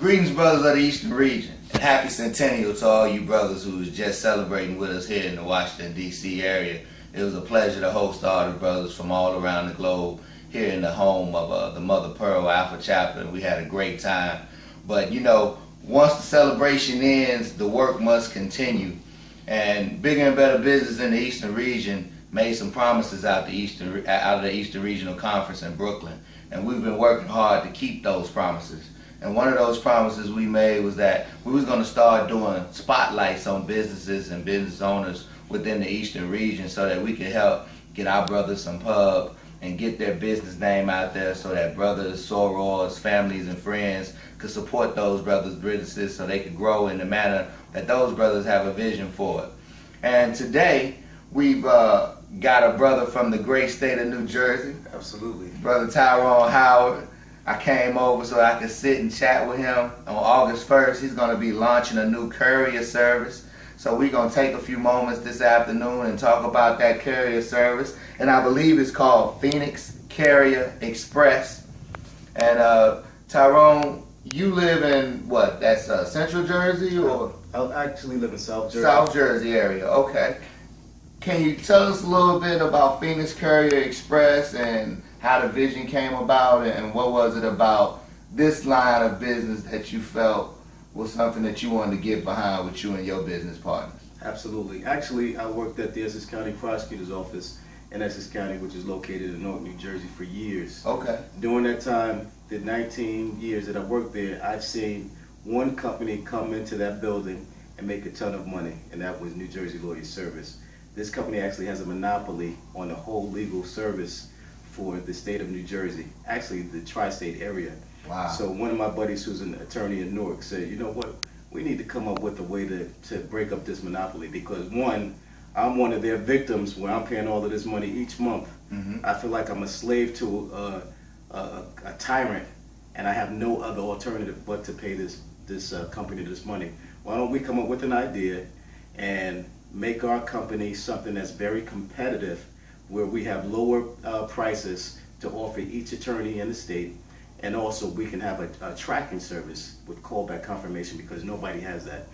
Greetings, brothers of the Eastern region, and happy centennial to all you brothers who was just celebrating with us here in the Washington, D.C. area. It was a pleasure to host all the brothers from all around the globe here in the home of the Mother Pearl Alpha Chapter, and we had a great time. But you know, once the celebration ends, the work must continue. And Bigger and Better Business in the Eastern region made some promises out of the Eastern Regional Conference in Brooklyn, and we've been working hard to keep those promises. And one of those promises we made was that we was going to start doing spotlights on businesses and business owners within the Eastern region so that we could help get our brothers some pub and get their business name out there so that brothers, sorors, families, and friends could support those brothers' businesses so they could grow in the manner that those brothers have a vision for it. And today, we've got a brother from the great state of New Jersey. Absolutely. Brother Tyrone Howard. I came over so I could sit and chat with him. On August 1st, he's going to be launching a new courier service. So we're going to take a few moments this afternoon and talk about that courier service. And I believe it's called Phoenix Carrier Express. And Tyrone, you live in what? That's Central Jersey, or? I actually live in South Jersey. South Jersey area, okay. Can you tell us a little bit about Phoenix Courier Express and how the vision came about, and what was it about this line of business that you felt was something that you wanted to get behind with you and your business partners? Absolutely. Actually, I worked at the Essex County Prosecutor's Office in Essex County, which is located in Newark, New Jersey, for years. Okay. During that time, the 19 years that I worked there, I've seen one company come into that building and make a ton of money, and that was New Jersey Lawyer Service. This company actually has a monopoly on the whole legal service for the state of New Jersey, actually the tri-state area. Wow. So one of my buddies who's an attorney in Newark said, you know what, we need to come up with a way to break up this monopoly, because one, I'm one of their victims where I'm paying all of this money each month. Mm-hmm. I feel like I'm a slave to a tyrant, and I have no other alternative but to pay this company this money. Why don't we come up with an idea and make our company something that's very competitive, where we have lower prices to offer each attorney in the state, and also we can have a tracking service with callback confirmation, because nobody has that.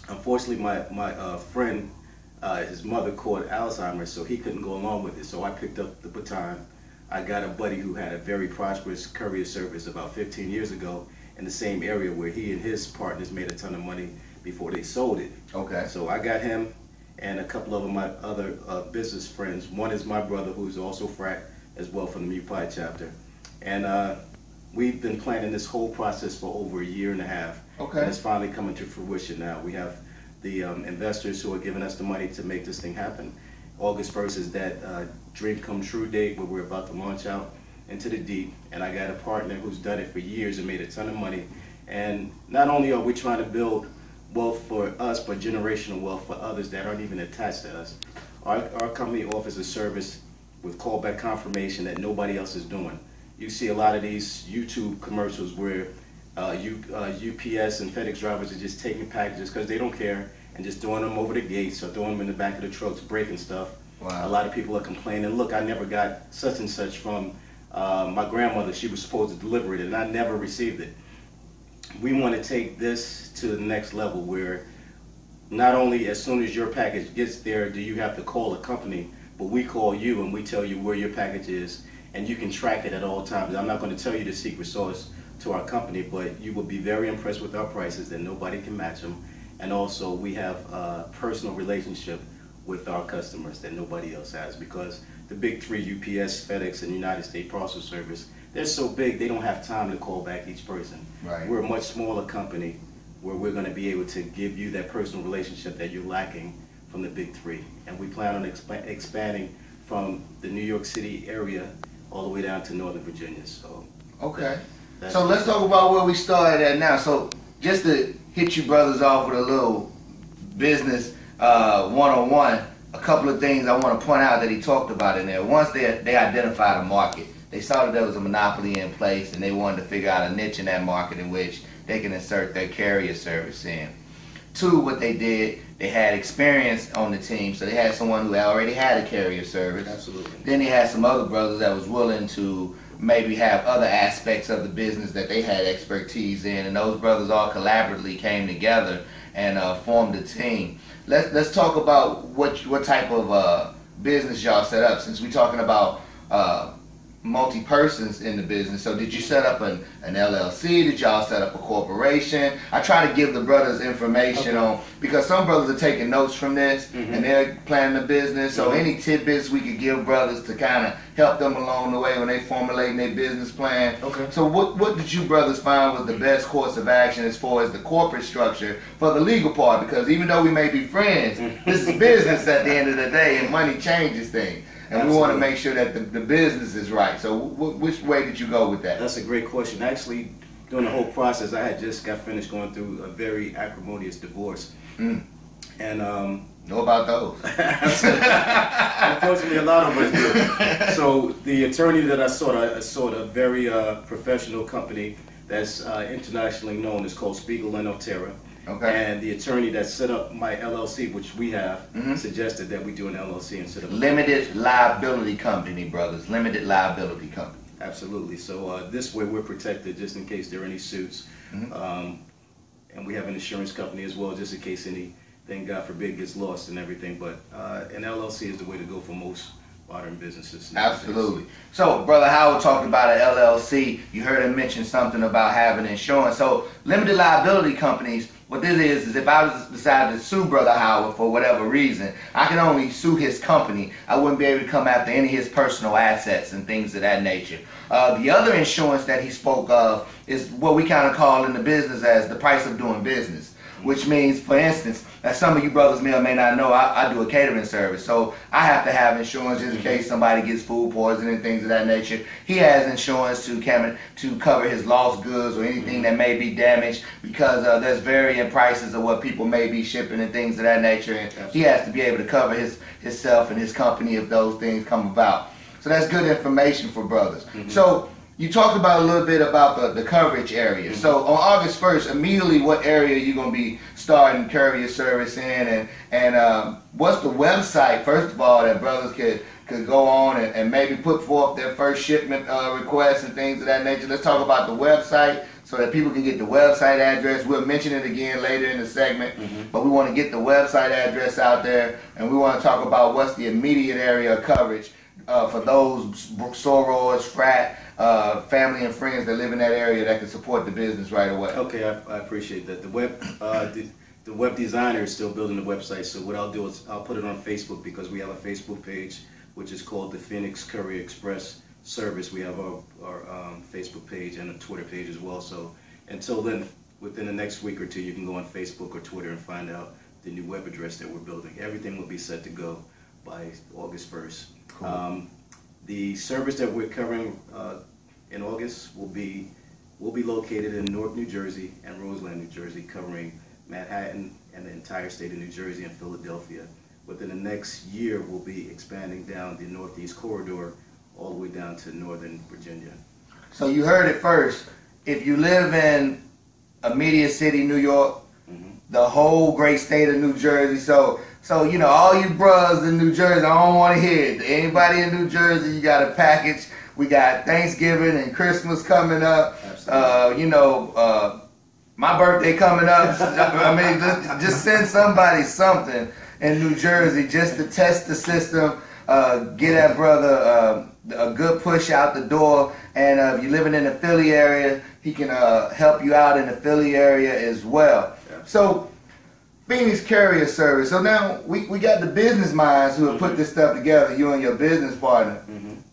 Unfortunately, my friend, his mother caught Alzheimer's, so he couldn't go along with it, so I picked up the baton. I got a buddy who had a very prosperous courier service about 15 years ago in the same area, where he and his partners made a ton of money before they sold it. Okay. So I got him and a couple of my other business friends. One is my brother, who's also frat as well from the MUPI chapter. And we've been planning this whole process for over a year and a half. Okay. And it's finally coming to fruition now. We have the investors who are giving us the money to make this thing happen. August 1st is that dream come true date where we're about to launch out into the deep. And I got a partner who's done it for years and made a ton of money. And not only are we trying to build wealth for us, but generational wealth for others that aren't even attached to us. Our company offers a service with callback confirmation that nobody else is doing. You see a lot of these YouTube commercials where UPS and FedEx drivers are just taking packages because they don't care and just throwing them over the gates or throwing them in the back of the trucks, breaking stuff. Wow. A lot of people are complaining, look, I never got such and such from my grandmother. She was supposed to deliver it and I never received it. We want to take this to the next level, where not only as soon as your package gets there do you have to call a company, but we call you and we tell you where your package is, and you can track it at all times. I'm not going to tell you the secret sauce to our company, but you will be very impressed with our prices, and nobody can match them. And also we have a personal relationship with our customers that nobody else has, because the big three, UPS, FedEx, and United States Postal Service, they're so big they don't have time to call back each person. Right. We're a much smaller company where we're going to be able to give you that personal relationship that you're lacking from the big three. And we plan on expanding from the New York City area all the way down to Northern Virginia. So okay. So let's talk about where we started at now. So just to hit you brothers off with a little business one-on-one, a couple of things I want to point out that he talked about in there. Once they identified a market, they saw that there was a monopoly in place, and they wanted to figure out a niche in that market in which they can insert their carrier service in. Two, what they did, they had experience on the team, so they had someone who already had a carrier service. Absolutely. Then they had some other brothers that was willing to maybe have other aspects of the business that they had expertise in, and those brothers all collaboratively came together and formed a team. Let's talk about what type of business y'all set up, since we're talking about multi-persons in the business. So did you set up an LLC? Did y'all set up a corporation? I try to give the brothers information on, because some brothers are taking notes from this and they're planning a business. So any tidbits we could give brothers to kind of help them along the way when they formulating their business plan. Okay. So what did you brothers find was the best course of action as far as the corporate structure for the legal part? Because even though we may be friends, this is business at the end of the day, and money changes things. And Absolutely. We want to make sure that the business is right. So which way did you go with that? That's a great question. Actually, during the whole process, I had just got finished going through a very acrimonious divorce. And know about those. Unfortunately, a lot of us do. So the attorney that I sought a very professional company that's internationally known. It's called Spiegel and Otero. Okay. And the attorney that set up my LLC, which we have, suggested that we do an LLC instead of limited liability company, brothers. Limited liability company. Absolutely. So this way we're protected just in case there are any suits. And we have an insurance company as well, just in case anything, God forbid, gets lost and everything. But an LLC is the way to go for most modern businesses. Absolutely. So, Brother Howard talked about an LLC. You heard him mention something about having insurance. So, limited liability companies, what this is if I was decided to sue Brother Howard for whatever reason, I can only sue his company. I wouldn't be able to come after any of his personal assets and things of that nature. The other insurance that he spoke of is what we kind of call in the business as the price of doing business, which means, for instance, as some of you brothers may or may not know, I do a catering service, so I have to have insurance just in case somebody gets food poisoning and things of that nature. He has insurance to cover his lost goods or anything that may be damaged, because there's varying prices of what people may be shipping and things of that nature, and he has to be able to cover himself and his company if those things come about. So that's good information for brothers. So you talked about a little bit about the coverage area. So on August 1st, immediately what area are you going to be starting courier service in, and what's the website, first of all, that brothers could go on and maybe put forth their first shipment requests and things of that nature? Let's talk about the website so that people can get the website address. We'll mention it again later in the segment, but we want to get the website address out there, and we want to talk about what's the immediate area of coverage for those sorors, frat, family and friends that live in that area that can support the business right away. Okay, I appreciate that. The web designer is still building the website, so what I'll do is I'll put it on Facebook, because we have a Facebook page which is called the Phoenix Courier Express Service. We have our Facebook page and a Twitter page as well. So until then, within the next week or two, you can go on Facebook or Twitter and find out the new web address that we're building. Everything will be set to go by August 1st. Cool. The service that we're covering in August will be located in Newark, New Jersey and Roseland, New Jersey, covering Manhattan and the entire state of New Jersey and Philadelphia. Within the next year, we'll be expanding down the Northeast corridor all the way down to Northern Virginia. So you heard it first. If you live in a media city, New York, the whole great state of New Jersey, so you know, all you brothers in New Jersey, I don't want to hear it. Anybody in New Jersey, you got a package. We got Thanksgiving and Christmas coming up. You know, my birthday coming up. I mean, just send somebody something in New Jersey just to test the system, get that brother a good push out the door. And if you're living in the Philly area, he can help you out in the Philly area as well. So, Phoenix Courier Service. So now we got the business minds who have put this stuff together, you and your business partner.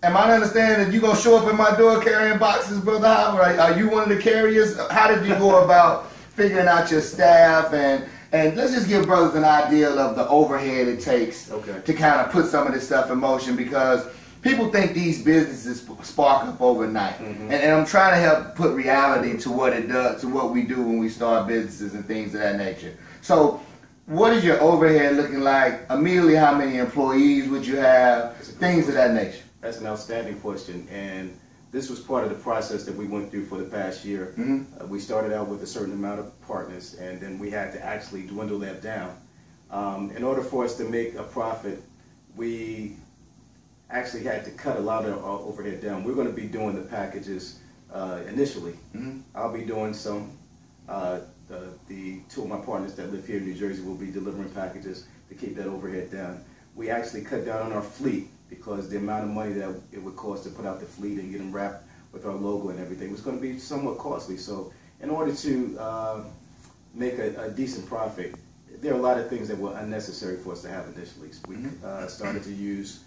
Am I to understand that you're going to show up at my door carrying boxes, Brother Howard? Are you one of the carriers? How did you go about figuring out your staff? And let's just give brothers an idea of the overhead it takes to kind of put some of this stuff in motion, because people think these businesses spark up overnight. And I'm trying to help put reality to what it does, to what we do when we start businesses and things of that nature. So what is your overhead looking like? Immediately, how many employees would you have? Things of that nature. That's an outstanding question, and this was part of the process that we went through for the past year. We started out with a certain amount of partners, and then we had to actually dwindle that down. In order for us to make a profit, we actually had to cut a lot of our overhead down. We're going to be doing the packages initially. I'll be doing some. The two of my partners that live here in New Jersey will be delivering packages to keep that overhead down. We actually cut down on our fleet because the amount of money that it would cost to put out the fleet and get them wrapped with our logo and everything was going to be somewhat costly. So in order to make a decent profit, there are a lot of things that were unnecessary for us to have initially. We started to use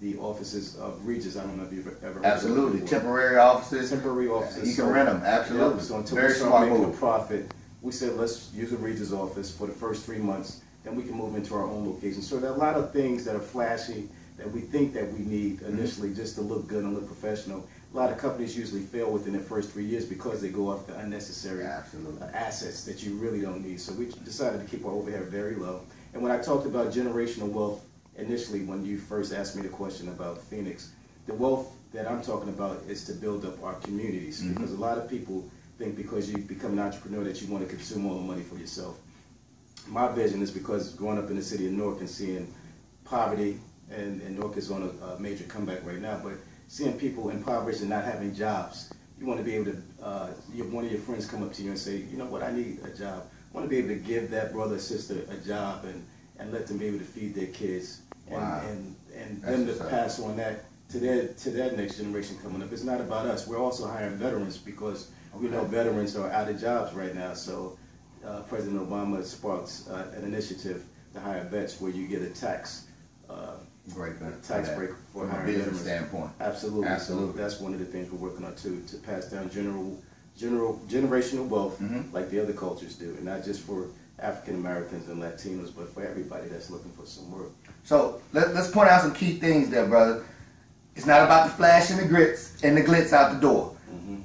the offices of Regis. I don't know if you've ever heard Absolutely. of them. Temporary offices. Temporary offices. You can rent them. Absolutely. Yeah, so until Very we start smart making move. a profit, we said let's use a Regis office for the first 3 months. Then we can move into our own location. So there are a lot of things that are flashy that we think that we need initially just to look good and look professional. A lot of companies usually fail within their first 3 years because they go off the unnecessary assets that you really don't need. So we decided to keep our overhead very low. And when I talked about generational wealth initially, when you first asked me the question about Phoenix, the wealth that I'm talking about is to build up our communities. Because a lot of people think because you become an entrepreneur that you want to consume all the money for yourself. My vision is because growing up in the city of Newark and seeing poverty, and Newark is on a major comeback right now, but seeing people impoverished and not having jobs, you want to be able to, one of your friends come up to you and say, you know what, I need a job. I want to be able to give that brother or sister a job and let them be able to feed their kids and them to pass on that to their next generation coming up. It's not about us. We're also hiring veterans because we know veterans are out of jobs right now. So President Obama sparks an initiative to hire vets where you get a tax break for hiring business veterans. Standpoint. Absolutely. So that's one of the things we're working on too, to pass down generational wealth like the other cultures do, and not just for African Americans and Latinos, but for everybody that's looking for some work. So let's point out some key things there, brother. It's not about the flash and the grits and the glitz out the door.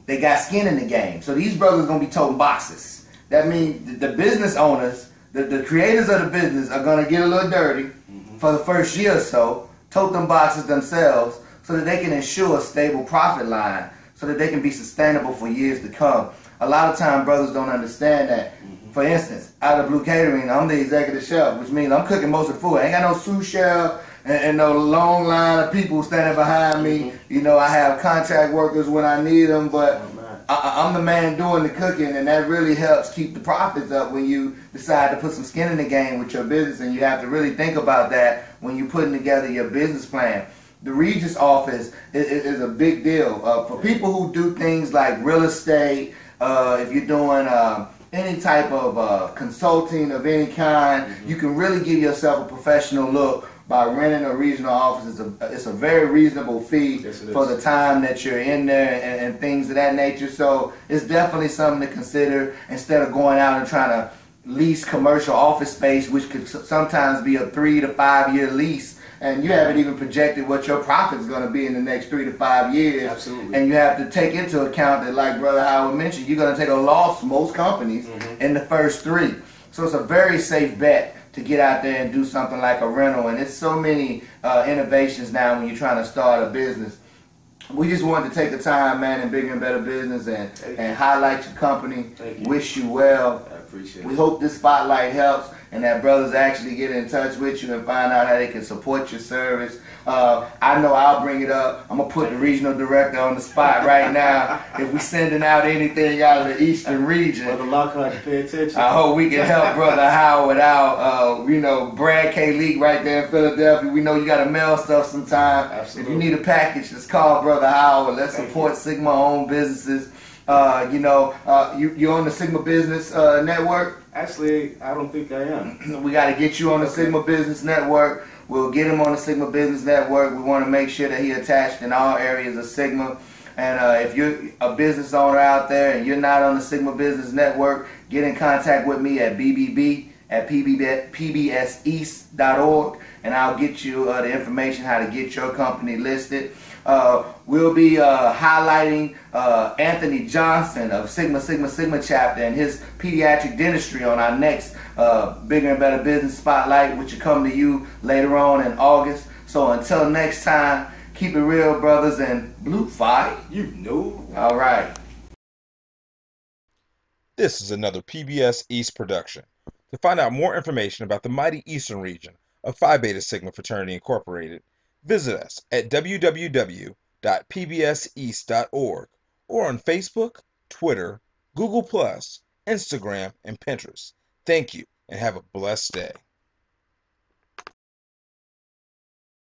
They got skin in the game. So these brothers gonna be toting boxes. That means the business owners, the creators of the business are gonna get a little dirty for the first year or so, tote them boxes themselves so that they can ensure a stable profit line so that they can be sustainable for years to come. A lot of time brothers don't understand that. For instance, out of Blue Catering, I'm the executive chef, which means I'm cooking most of the food. I ain't got no sous chef and no long line of people standing behind me. You know, I have contract workers when I need them, but I'm the man doing the cooking, and that really helps keep the profits up when you decide to put some skin in the game with your business, and you have to really think about that when you're putting together your business plan. The Regis office is a big deal. For people who do things like real estate, if you're doing any type of consulting of any kind, you can really give yourself a professional look by renting a regional office. It's a very reasonable fee for the time that you're in there and things of that nature. So it's definitely something to consider instead of going out and trying to lease commercial office space, which could sometimes be a 3 to 5 year lease. And you haven't even projected what your profit is going to be in the next 3 to 5 years. Absolutely. And you have to take into account that, like Brother Howard mentioned, you're going to take a loss, most companies, in the first 3. So it's a very safe bet to get out there and do something like a rental. And it's so many innovations now when you're trying to start a business. We just wanted to take the time, man, in Bigger and Better Business and highlight your company. Wish you well. I appreciate it. We hope this spotlight helps and that brothers actually get in touch with you and find out how they can support your service. I know I'll bring it up. I'm going to put the regional director on the spot right now. If we sending out anything out of the Eastern region, Brother Lockhart, pay attention. I hope we can help Brother Howard out. Brad K. Leak right there in Philadelphia. We know you got to mail stuff sometime. Absolutely. If you need a package, just call Brother Howard. Let's support Sigma-owned businesses. You're on the Sigma Business Network? Actually, I don't think I am. We got to get you on the Sigma Business Network. We'll get him on the Sigma Business Network. We want to make sure that he's attached in all areas of Sigma. And if you're a business owner out there and you're not on the Sigma Business Network, get in contact with me at pbseast.org, and I'll get you the information how to get your company listed. We'll be highlighting Anthony Johnson of Sigma chapter and his pediatric dentistry on our next Bigger and Better Business Spotlight, which will come to you later on in August. So until next time, keep it real, brothers, and blue fight. You know. All right. This is another PBS East production. To find out more information about the mighty Eastern region of Phi Beta Sigma Fraternity Incorporated, Visit us at www.pbseast.org or on Facebook, Twitter, Google+, Instagram, and Pinterest. Thank you and have a blessed day.